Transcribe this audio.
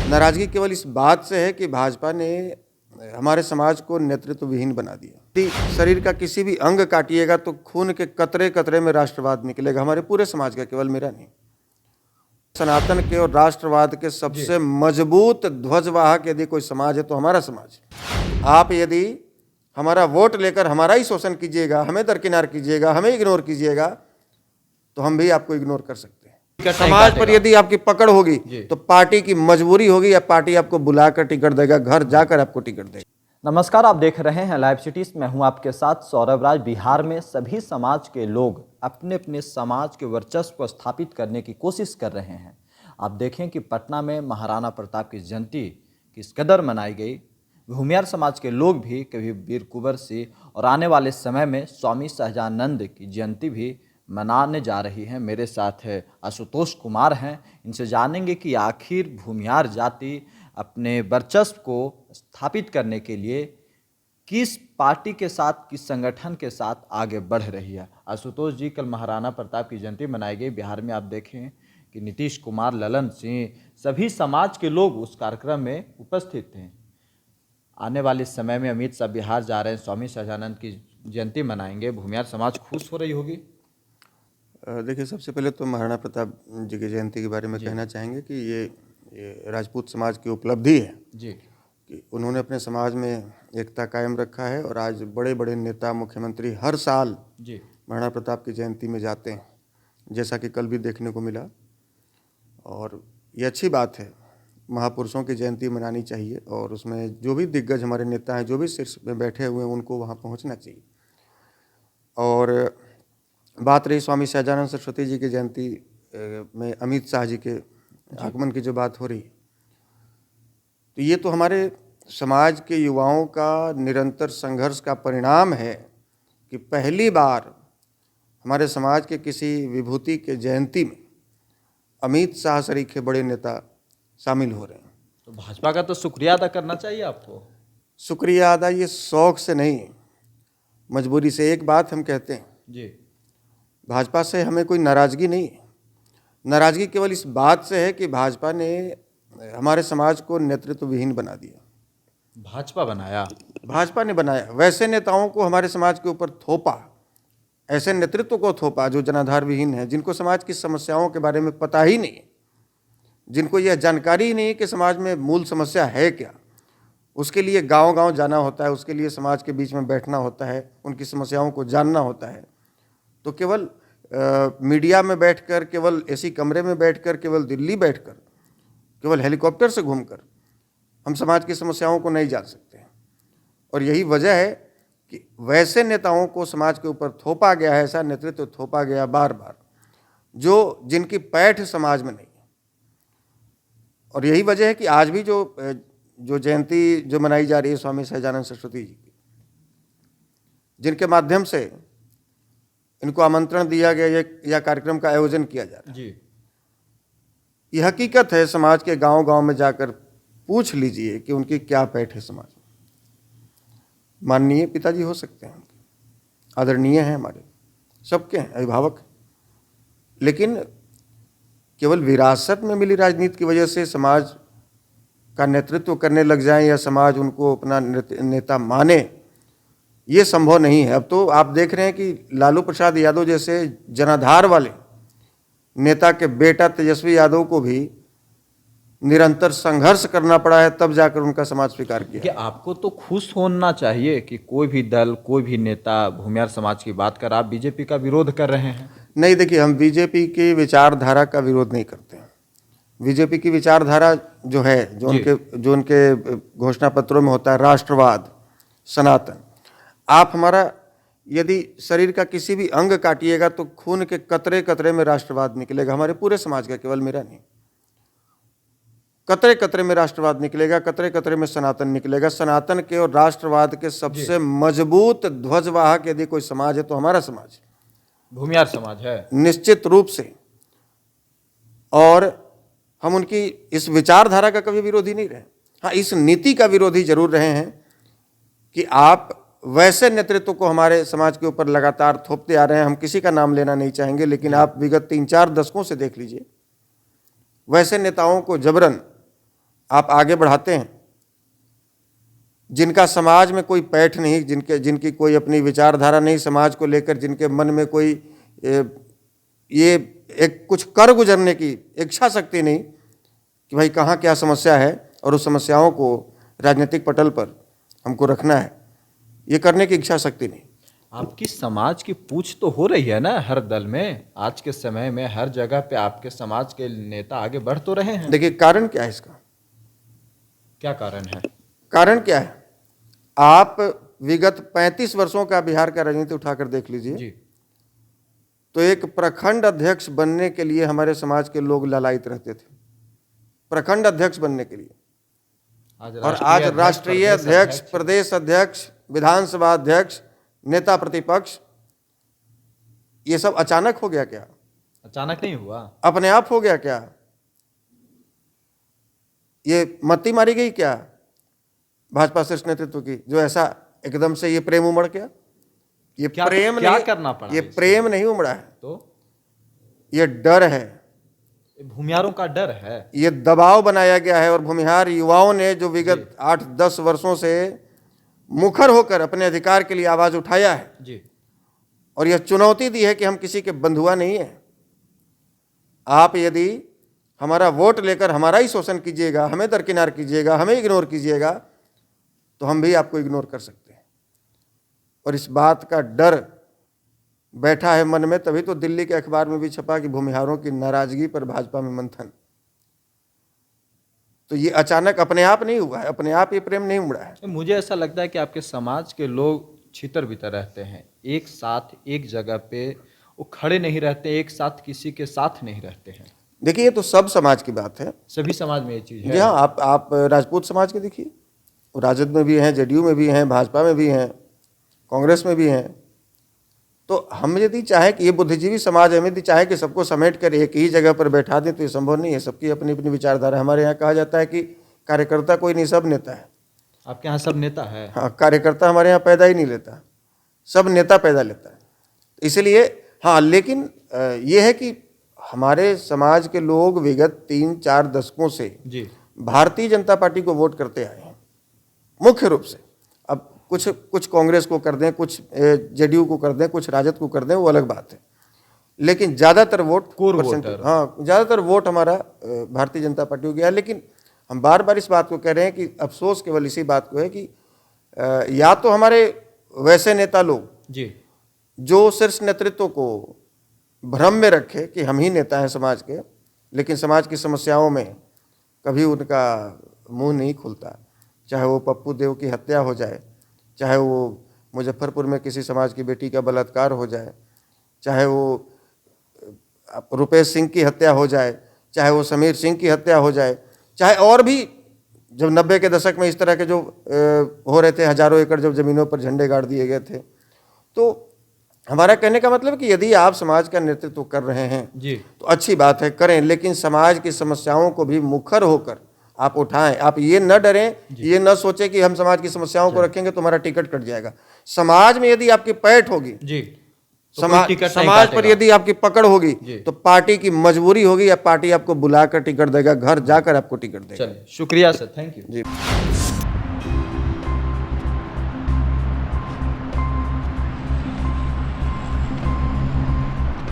नाराजगी केवल इस बात से है कि भाजपा ने हमारे समाज को नेतृत्व विहीन बना दिया। यदि शरीर का किसी भी अंग काटिएगा तो खून के कतरे कतरे में राष्ट्रवाद निकलेगा, हमारे पूरे समाज का, केवल मेरा नहीं। सनातन के और राष्ट्रवाद के सबसे मजबूत ध्वजवाहक यदि कोई समाज है तो हमारा समाज। आप यदि हमारा वोट लेकर हमारा ही शोषण कीजिएगा, हमें दरकिनार कीजिएगा, हमें इग्नोर कीजिएगा, तो हम भी आपको इग्नोर कर सकते हैं। समाज पर यदि आपकी पकड़ होगी तो पार्टी की मजबूरी होगी या पार्टी आपको बुलाकर टिकट देगा, घर जाकर आपको टिकट देगा। नमस्कार, आप देख रहे हैं लाइव सिटीज। मैं हूं आपके साथ सौरभ राज। बिहार में सभी समाज के लोग अपने अपने समाज के वर्चस्व को स्थापित करने की कोशिश कर रहे हैं। आप देखें कि पटना में महाराणा प्रताप की जयंती किस कदर मनाई गई। भूमियार समाज के लोग भी कभी वीर कुंवर सिंह और आने वाले समय में स्वामी सहजानंद की जयंती भी मनाने जा रही हैं। मेरे साथ है आशुतोष कुमार हैं। इनसे जानेंगे कि आखिर भूमियार जाति अपने वर्चस्व को स्थापित करने के लिए किस पार्टी के साथ, किस संगठन के साथ आगे बढ़ रही है। आशुतोष जी, कल महाराणा प्रताप की जयंती मनाई गई। बिहार में आप देखें कि नीतीश कुमार, ललन सिंह, सभी समाज के लोग उस कार्यक्रम में उपस्थित थे। आने वाले समय में अमित शाह बिहार जा रहे हैं, स्वामी सहजानंद की जयंती मनाएंगे। भूमियार समाज खुश हो रही होगी। देखिए, सबसे पहले तो महाराणा प्रताप जी की जयंती के बारे में कहना चाहेंगे कि ये राजपूत समाज की उपलब्धि है जी, कि उन्होंने अपने समाज में एकता कायम रखा है और आज बड़े बड़े नेता, मुख्यमंत्री हर साल जी, महाराणा प्रताप की जयंती में जाते हैं, जैसा कि कल भी देखने को मिला। और ये अच्छी बात है, महापुरुषों की जयंती मनानी चाहिए और उसमें जो भी दिग्गज हमारे नेता हैं, जो भी शीर्ष में बैठे हुए हैं, उनको वहाँ पहुँचना चाहिए। और बात रही स्वामी सहजानंद सरस्वती जी की जयंती में अमित शाह जी के आगमन की जो बात हो रही, तो ये तो हमारे समाज के युवाओं का निरंतर संघर्ष का परिणाम है कि पहली बार हमारे समाज के किसी विभूति के जयंती में अमित शाह सरीखे बड़े नेता शामिल हो रहे हैं। तो भाजपा का तो शुक्रिया अदा करना चाहिए आपको। शुक्रिया अदा ये शौक से नहीं, मजबूरी से। एक बात हम कहते हैं जी, भाजपा से हमें कोई नाराज़गी नहीं है। नाराज़गी केवल इस बात से है कि भाजपा ने हमारे समाज को नेतृत्व विहीन बना दिया। भाजपा बनाया, भाजपा ने बनाया, वैसे नेताओं को हमारे समाज के ऊपर थोपा, ऐसे नेतृत्व को थोपा जो जनाधार विहीन है, जिनको समाज की समस्याओं के बारे में पता ही नहीं है, जिनको यह जानकारी ही नहीं है कि समाज में मूल समस्या है क्या। उसके लिए गांव-गांव जाना होता है, उसके लिए समाज के बीच में बैठना होता है, उनकी समस्याओं को जानना होता है। तो केवल मीडिया में बैठकर, केवल एसी कमरे में बैठकर, केवल दिल्ली बैठकर, केवल हेलीकॉप्टर से घूमकर हम समाज की समस्याओं को नहीं जान सकते हैं। और यही वजह है कि वैसे नेताओं को समाज के ऊपर थोपा गया है, ऐसा नेतृत्व थोपा गया बार बार, जिनकी पैठ समाज में नहीं है। और यही वजह है कि आज भी जो जयंती जो मनाई जा रही है स्वामी सहजानंद सरस्वती जी की, जिनके माध्यम से इनको आमंत्रण दिया गया या कार्यक्रम का आयोजन किया जा रहा है, जी, ये हकीकत है। समाज के गांव-गांव में जाकर पूछ लीजिए कि उनकी क्या पैठ है समाज में। माननीय पिताजी हो सकते हैं, आदरणीय हैं, हमारे सबके हैं, अभिभावक, लेकिन केवल विरासत में मिली राजनीति की वजह से समाज का नेतृत्व करने लग जाएं या समाज उनको अपना नेता माने, ये संभव नहीं है। अब तो आप देख रहे हैं कि लालू प्रसाद यादव जैसे जनाधार वाले नेता के बेटा तेजस्वी यादव को भी निरंतर संघर्ष करना पड़ा है, तब जाकर उनका समाज स्वीकार किया। कि आपको तो खुश होना चाहिए कि कोई भी दल, कोई भी नेता भूमियार समाज की बात कर, आप बीजेपी का विरोध कर रहे हैं। नहीं, देखिए, हम बीजेपी की विचारधारा का विरोध नहीं करते हैं। बीजेपी की विचारधारा जो है, जो उनके घोषणा पत्रों में होता है, राष्ट्रवाद, सनातन। आप हमारा यदि शरीर का किसी भी अंग काटिएगा तो खून के कतरे कतरे में राष्ट्रवाद निकलेगा, हमारे पूरे समाज का, केवल मेरा नहीं। कतरे कतरे में राष्ट्रवाद निकलेगा, कतरे कतरे में सनातन निकलेगा। सनातन के और राष्ट्रवाद के सबसे मजबूत ध्वजवाहक यदि कोई समाज है तो हमारा समाज, भूमियार समाज है, निश्चित रूप से। और हम उनकी इस विचारधारा का कभी विरोधी नहीं रहे। हाँ, इस नीति का विरोधी जरूर रहे हैं कि आप वैसे नेतृत्व को हमारे समाज के ऊपर लगातार थोपते आ रहे हैं। हम किसी का नाम लेना नहीं चाहेंगे, लेकिन आप विगत 3-4 दशकों से देख लीजिए, वैसे नेताओं को जबरन आप आगे बढ़ाते हैं, जिनका समाज में कोई पैठ नहीं, जिनकी कोई अपनी विचारधारा नहीं समाज को लेकर, जिनके मन में कोई ये एक कुछ कर गुजरने की इच्छा शक्ति नहीं कि भाई कहाँ क्या समस्या है और उस समस्याओं को राजनीतिक पटल पर हमको रखना है, ये करने की इच्छा शक्ति नहीं। आपकी समाज की पूछ तो हो रही है ना हर दल में, आज के समय में हर जगह पे आपके समाज के नेता आगे बढ़ तो रहे हैं। देखिए कारण क्या है इसका, क्या कारण है? कारण क्या है, आप विगत 35 वर्षों का बिहार का राजनीति उठाकर देख लीजिए जी। तो एक प्रखंड अध्यक्ष बनने के लिए हमारे समाज के लोग लालायित रहते थे, प्रखंड अध्यक्ष बनने के लिए। और आज राष्ट्रीय अध्यक्ष, प्रदेश अध्यक्ष, विधानसभा अध्यक्ष, नेता प्रतिपक्ष, ये सब अचानक हो गया क्या? अचानक नहीं हुआ, अपने आप हो गया क्या? ये मत्ती मारी गई क्या भाजपा शीर्ष नेतृत्व की, जो ऐसा एकदम से ये प्रेम उमड़ गया? ये क्या प्रेम क्या नहीं करना पड़ा? ये प्रेम नहीं उमड़ा है, तो ये डर है, भूमिहारों का डर है, ये दबाव बनाया गया है। और भूमिहार युवाओं ने जो विगत 8-10 वर्षों से मुखर होकर अपने अधिकार के लिए आवाज उठाया है जी, और यह चुनौती दी है कि हम किसी के बंधुआ नहीं है। आप यदि हमारा वोट लेकर हमारा ही शोषण कीजिएगा, हमें दरकिनार कीजिएगा, हमें इग्नोर कीजिएगा, तो हम भी आपको इग्नोर कर सकते हैं। और इस बात का डर बैठा है मन में, तभी तो दिल्ली के अखबार में भी छपा कि भूमिहारों की नाराजगी पर भाजपा में मंथन। तो ये अचानक अपने आप नहीं हुआ है, अपने आप ये प्रेम नहीं उमड़ा है। मुझे ऐसा लगता है कि आपके समाज के लोग छितर बितर रहते हैं, एक साथ एक जगह पे वो खड़े नहीं रहते, एक साथ किसी के साथ नहीं रहते हैं। देखिए ये तो सब समाज की बात है, सभी समाज में ये चीज है। जी हाँ, आप राजपूत समाज के देखिए, राजद में भी हैं, जेडीयू में भी हैं, भाजपा में भी हैं, कांग्रेस में भी हैं। तो हम यदि चाहे कि ये बुद्धिजीवी समाज है, यदि चाहे कि सबको समेट कर एक ही जगह पर बैठा दें तो ये संभव नहीं है। सबकी अपनी अपनी विचारधारा। हमारे यहाँ कहा जाता है कि कार्यकर्ता कोई नहीं, सब नेता है। आपके यहाँ सब नेता है? हाँ, कार्यकर्ता हमारे यहाँ पैदा ही नहीं लेता, सब नेता पैदा लेता है। इसलिए हाँ, लेकिन ये है कि हमारे समाज के लोग विगत 3-4 दशकों से जी भारतीय जनता पार्टी को वोट करते आए हैं मुख्य रूप से। अब कुछ कांग्रेस को कर दें, कुछ जेडीयू को कर दें, कुछ राजद को कर दें, वो अलग बात है, लेकिन ज़्यादातर वोट हाँ, ज़्यादातर वोट हमारा भारतीय जनता पार्टी को गया। लेकिन हम बार बार इस बात को कह रहे हैं कि अफसोस केवल इसी बात को है कि या तो हमारे वैसे नेता लोग जी जो शीर्ष नेतृत्व को भ्रम में रखे कि हम ही नेता हैं समाज के, लेकिन समाज की समस्याओं में कभी उनका मुंह नहीं खुलता। चाहे वो पप्पू देव की हत्या हो जाए, चाहे वो मुजफ्फरपुर में किसी समाज की बेटी का बलात्कार हो जाए, चाहे वो रुपेश सिंह की हत्या हो जाए, चाहे वो समीर सिंह की हत्या हो जाए, चाहे और भी जब 90 के दशक में इस तरह के जो हो रहे थे, हजारों एकड़ जब जमीनों पर झंडे गाड़ दिए गए थे। तो हमारा कहने का मतलब कि यदि आप समाज का नेतृत्व कर रहे हैं जी तो अच्छी बात है, करें, लेकिन समाज की समस्याओं को भी मुखर होकर आप उठाएं। आप ये न डरें, ये न सोचें कि हम समाज की समस्याओं को रखेंगे तो हमारा टिकट कट जाएगा। समाज में यदि आपकी पैठ होगी जी, तो समाज पर यदि आपकी पकड़ होगी तो पार्टी की मजबूरी होगी या पार्टी आपको बुलाकर टिकट देगा, घर जाकर आपको टिकट देगा। चलिए, शुक्रिया सर, थैंक यू जी।